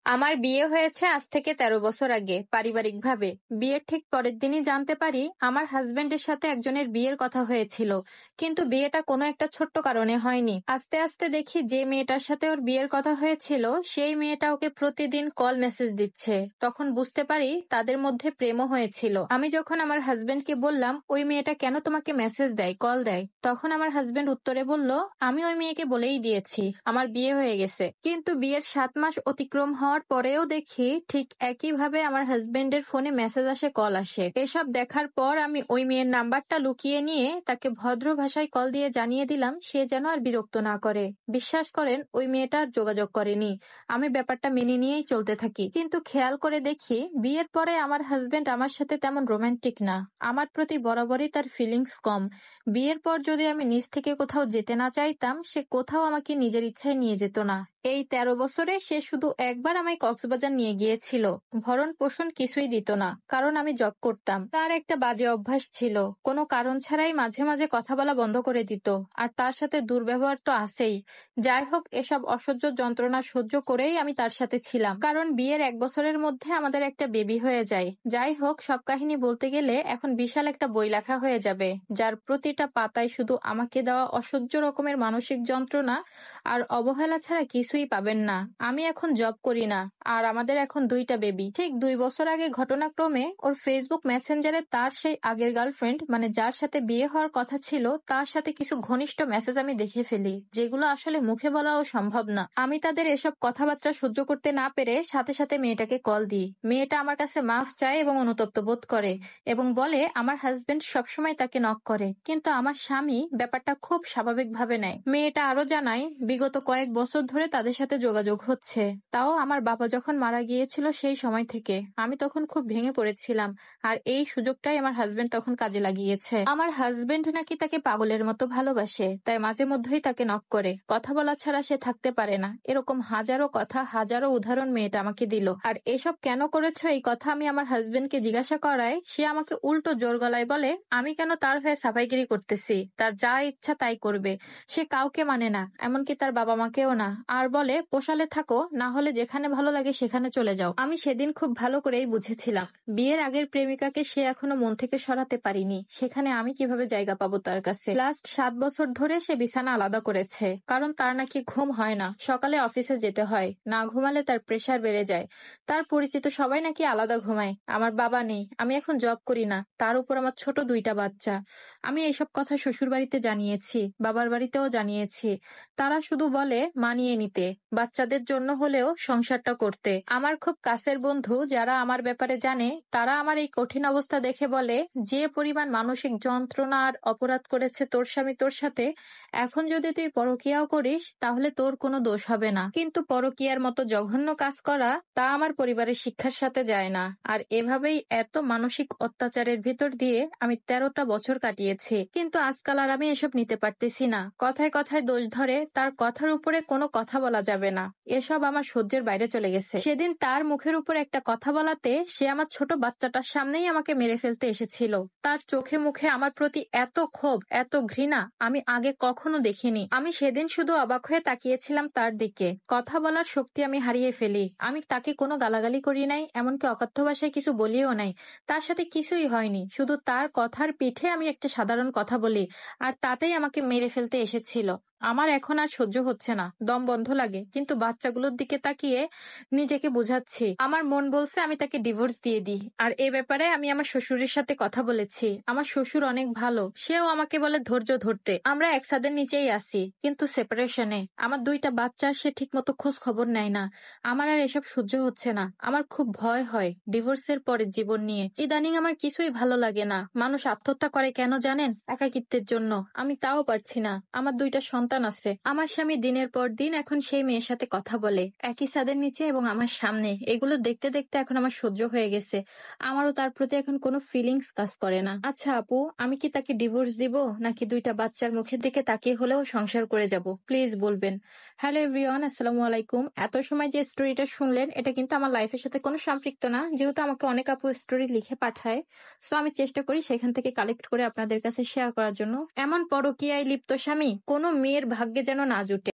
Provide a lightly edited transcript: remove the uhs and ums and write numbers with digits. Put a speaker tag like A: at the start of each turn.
A: আমার বিয়ে হয়েছে আজ থেকে ১৩ বছর আগে পারিবারিকভাবে। বিয়ের ঠিক পরের দিনই জানতে পারি আমার হাজবেন্ডের সাথে একজনের বিয়ের কথা হয়েছিল। কিন্তু বিয়েটা কোনো একটা ছোট্ট কারণে হয়নি। আস্তে আস্তে দেখি যে মেয়েটার সাথে ওর বিয়ের কথা হয়েছিল সেই মেয়েটা ওকে প্রতিদিন কল মেসেজ দিচ্ছে। তখন বুঝতে পারি তাদের মধ্যে প্রেমও হয়েছিল। আমি যখন আমার হাজবেন্ডকে বললাম ওই মেয়েটা কেন তোমাকে মেসেজ দেয়, কল দেয়, তখন আমার হাজবেন্ড উত্তরে বলল, আমি ওই মেয়েকে বলেই দিয়েছি আমার বিয়ে হয়ে গেছে। কিন্তু বিয়ের ৭ মাস অতিক্রম হওয়ার পরেও দেখি ঠিক একইভাবে আমার হাজবেন্ডের ফোনে মেসেজ আসে, কল আসে। এসব দেখার পর আমি ওই মেয়ের নাম্বারটা লুকিয়ে নিয়ে তাকে ভদ্র ভাষায় কল দিয়ে জানিয়ে দিলাম সে যেন আর বিরক্ত না করে। বিশ্বাস করেন ওই মেয়েটা আর যোগাযোগ করেনি। আমি ব্যাপারটা মেনে নিয়েই চলতে থাকি। কিন্তু খেয়াল করে দেখি বিয়ের পরে আমার হাজবেন্ড আমার সাথে তেমন রোমান্টিক না। আমার প্রতি বরাবরই তার ফিলিংস কম। বিয়ের পর যদি আমি নিজ থেকে কোথাও যেতে না চাইতাম সে কোথাও আমাকে নিজের ইচ্ছায় নিয়ে যেত না। এই ১৩ বছরে সে শুধু একবার আমায় কক্সবাজার নিয়ে গিয়েছিল। ভরণ পোষণ কিছুই দিত না, কারণ আমি জব করতাম। তার একটা বাজে অভ্যাস ছিল, কোনো কারণ ছাড়াই মাঝে মাঝে কথা বলা বন্ধ করে দিত। আর তার সাথে দুর্ব্যবহার তো আছেই। যাই হোক, এসব অসহ্য যন্ত্রণা সহ্য করেই আমি তার সাথে ছিলাম, কারণ বিয়ের ১ বছরের মধ্যে আমাদের একটা বেবি হয়ে যায়। যাই হোক, সব কাহিনী বলতে গেলে এখন বিশাল একটা বই লেখা হয়ে যাবে, যার প্রতিটা পাতায় শুধু আমাকে দেওয়া অসহ্য রকমের মানসিক যন্ত্রণা আর অবহেলা ছাড়া কিছুই পাবেন না। আমি এখন জব করি না, আর আমাদের এখন ২টা বেবি। ঠিক ২ বছর আগে ঘটনাক্রমে ওর ফেসবুক মেসেঞ্জারে তার সেই আগের গার্লফ্রেন্ড, মানে যার সাথে বিয়ে হওয়ার কথা ছিল, তার সাথে কিছু ঘনিষ্ঠ মেসেজ আমি দেখে ফেলি, যেগুলো আসলে মুখে বলাও সম্ভব না। আমি তাদের এসব কথাবার্তা সহ্য করতে না পেরে সাথে সাথে মেয়েটাকে কল দিই। মেয়েটা আমার কাছে মাফ চায় এবং অনুতপ্ত বোধ করে এবং বলে আমার হাজবেন্ড সবসময় তাকে নক করে, কিন্তু আমার স্বামী ব্যাপারটা খুব স্বাভাবিকভাবে নেয়। মেয়েটা আরো জানায় বিগত কয়েক বছর ধরে তাদের সাথে যোগাযোগ হচ্ছে, তাও আমার বাবা যখন মারা গিয়েছিল সেই সময় থেকে। আমি তখন খুব ভেঙে পড়েছিলাম, আর এই সুযোগটাই আমার হাজবেন্ড তখন কাজে লাগিয়েছে। আমার হাজবেন্ড নাকি তাকে পাগলের মতো ভালোবাসে, তাই মাঝে মধ্যেই তাকে নক করে। কথা বলা ছাড়া সে থাকতে পারে না। এরকম হাজারো কথা, হাজারো উদাহরণ মেয়েটা আমাকে দিল। আর এসব কেন করেছো এই কথা আমি আমার হাজবেন্ডকে জিজ্ঞাসা করায় সে আমাকে উল্টো জোর গলায় বলে আমি কেন তার হয়ে সাফাইগিরি করতেছি, তার যা ইচ্ছা তাই করবে। সে কাউকে মানে না, এমনকি তার বাবা মাকেও না। আর বলে পোষালে থাকো, না হলে যেখানে ভালো লাগে সেখানে চলে যাও। আমি সেদিন খুব ভালো করেই বুঝেছিলাম বিয়ের আগের প্রেমিকাকে সে এখনো মন থেকে সরাতে পারিনি। সেখানে আমি কিভাবে জায়গা পাবো তার কাছে? লাস্ট ৭ বছর ধরে সে বিছানা আলাদা করেছে, কারণ তার নাকি ঘুম হয় না। সকালে অফিসে যেতে হয়, না ঘুমালে তার প্রেসার বেড়ে যায়। তার পরিচিত সবাই নাকি আলাদা ঘুমায়। আমার বাবা নেই, আমি এখন জব করি না, তার উপর আমার ছোট ২টা বাচ্চা। আমি এইসব কথা শ্বশুর বাড়িতে জানিয়েছি, বাবার বাড়িতেও জানিয়েছি। তারা শুধু বলে মানিয়ে নিতে, বাচ্চাদের জন্য হলেও সংসারটা করতে। আমার খুব কাছের বন্ধু যারা আমার ব্যাপারে জানে, তারা আমার এই কঠিন অবস্থা দেখে বলে যে পরিমাণ মানসিক যন্ত্রণা আর অপরাধ করেছে তোর স্বামী তোর সাথে, এখন যদি তুই পরকীয়াও করিস তাহলে তোর কোনো দোষ হবে না। কিন্তু পরকীয়ার মতো জঘন্য কাজ করা, তা আমার পরিবারের শিক্ষার সাথে যায় না। আর এভাবেই এত মানসিক অত্যাচারের ভিতর দিয়ে আমি ১৩টা বছর কাটিয়েছি। কিন্তু আজকাল আর আমি এসব নিতে পারতেছি না। কথায় কথায় দোষ ধরে, তার কথার উপরে কোনো কথা বলা যাবে না, এসব আমার সহ্যের বাইরে চলে গেছে। সেদিন তার মুখের উপর একটা কথা বলাতে সে আমার ছোট বাচ্চাটার সামনেই আমাকে মেরে ফেলতে এসেছিল। তার চোখে মুখে আমার প্রতি এত ক্ষোভ, এত ঘৃণা আমি আগে কখনো দেখিনি। আমি সেদিন শুধু অবাক হয়ে তাকিয়েছিলাম তার দিকে। কথা বলার শক্তি আমি হারিয়ে ফেলি। আমি তাকে কোনো গালাগালি করি নাই, এমনকি অকথ্য ভাষায় কিছু বলিও নাই। তার সাথে কিছুই হয়নি, শুধু তার কথার পিঠে আমি একটা সাধারণ কথা বলি, আর তাতেই আমাকে মেরে ফেলতে এসেছিল। আমার এখন আর সহ্য হচ্ছে না, দম বন্ধ লাগে, কিন্তু বাচ্চাগুলোর দিকে তাকিয়ে নিজেকে বোঝাচ্ছি। আমার মন বলছে আমি তাকে ডিভোর্স দিয়ে দিই। আর এ ব্যাপারে আমি আমার শ্বশুরের সাথে কথা বলেছি। আমার শ্বশুর অনেক ভালো, সেও আমাকে বলে ধৈর্য ধরতে। আমরা এক ছাদের নিচেই আছি, কিন্তু সেপারেশনে। আমার ২টা বাচ্চা, সে ঠিক মতো খোঁজ খবর নেয় না। আমার আর এসব সহ্য হচ্ছে না। আমার খুব ভয় হয় ডিভোর্সের পরের জীবন নিয়ে। ইদানিং আমার কিছুই ভালো লাগে না। মানুষ আত্মহত্যা করে কেন জানেন? একাকিত্বের জন্য। আমি তাও পারছি না। আমার ২টা সন্তান আছে। আমার স্বামী দিনের পর দিন এখন সেই মেয়ের সাথে কথা বলে, একই ছাদের নিচে এবং আমার সামনে। এগুলো দেখতে দেখতে এখন আমার সহ্য হয়ে গেছে। আমারও তার প্রতি এখন কোনো ফিলিংস কাজ করে না। আচ্ছা আপু, আমি কি তাকে ডিভোর্স দিব, নাকি ২টা বাচ্চার মুখের দিকে তাকিয়ে হলেও সংসার করে যাব? প্লিজ বলবেন। হ্যালো এভরিওয়ান, আসসালামু আলাইকুম। এত সময় যে স্টোরিটা শুনলেন এটা কিন্তু আমার লাইফের সাথে কোনো সম্পৃক্ত না, যেহেতু আমাকে অনেক আপু স্টোরি লিখে পাঠায়। সো আমি চেষ্টা করি সেখান থেকে কালেক্ট করে আপনাদের কাছে শেয়ার করার জন্য। এমন পরকীয়ায় লিপ্ত স্বামী কোনো মেয়ের ভাগ্যে যেন না জুটে।